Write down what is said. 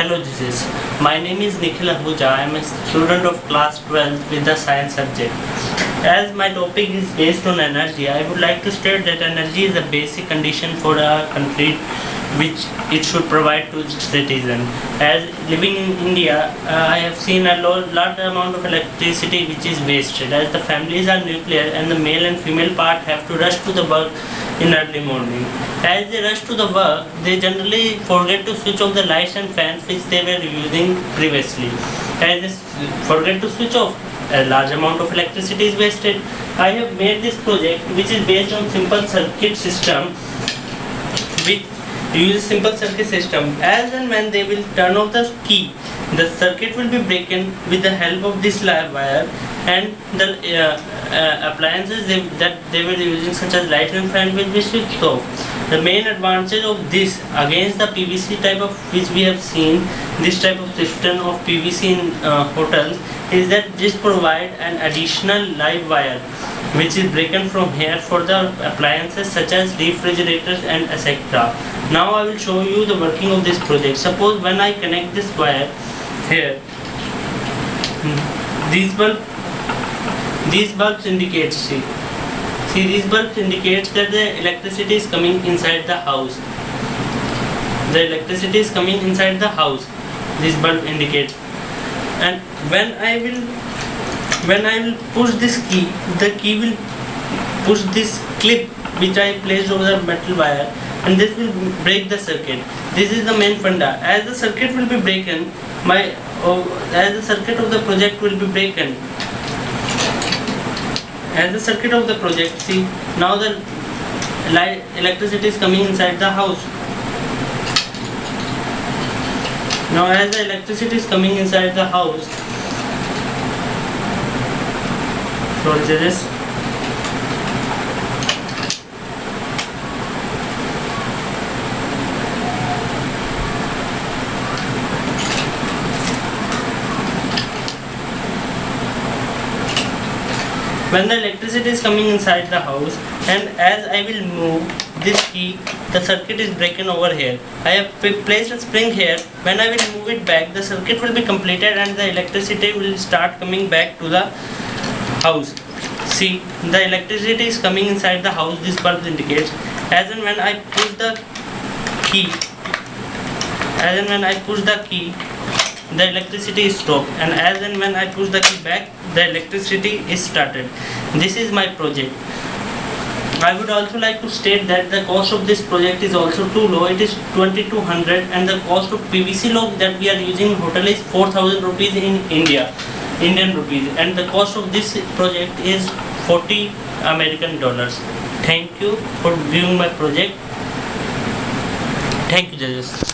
Hello, my name is Nikhil Ahuja. I am a student of class 12 with the science subject. As my topic is based on energy, I would like to state that energy is a basic condition for a country which it should provide to its citizens. As living in India, I have seen a large amount of electricity which is wasted, as the families are nuclear and the male and female part have to rush to the work in early morning. As they rush to the work, they generally forget to switch off the lights and fans which they were using previously. As they forget to switch off, a large amount of electricity is wasted. I have made this project which is based on simple circuit system which uses simple circuit system. As and when they will turn off the key, the circuit will be broken with the help of this live wire, and the appliances that they were using such as light and fan will be switched off. The main advantage of this against the PVC type of which we have seen, this type of system of PVC in hotels, is that this provide an additional live wire which is broken from here for the appliances such as refrigerators and etc. Now I will show you the working of this project. Suppose when I connect this wire here, these bulbs indicate, see these bulbs indicates that the electricity is coming inside the house. The electricity is coming inside the house. This bulb indicates, and when I will push this key, the key will push this clip which I placed over the metal wire, and this will break the circuit. This is the main funda. As the circuit will be broken, as the circuit of the project will be broken. As the circuit of the project, see now the electricity is coming inside the house. Now as the electricity is coming inside the house, so this when the electricity is coming inside the house, and as I will move this key, the circuit is broken over here. I have placed a spring here. When I will move it back, the circuit will be completed and the electricity will start coming back to the house. See, the electricity is coming inside the house, this bulb indicates. As and when I push the key, the electricity is stopped, and as and when I push the key back, the electricity is started. This is my project. I would also like to state that the cost of this project is also too low. It is 2200, and the cost of PVC lock that we are using in hotel is 4000 rupees in Indian rupees, and the cost of this project is 40 American dollars. Thank you for viewing my project. Thank you, judges.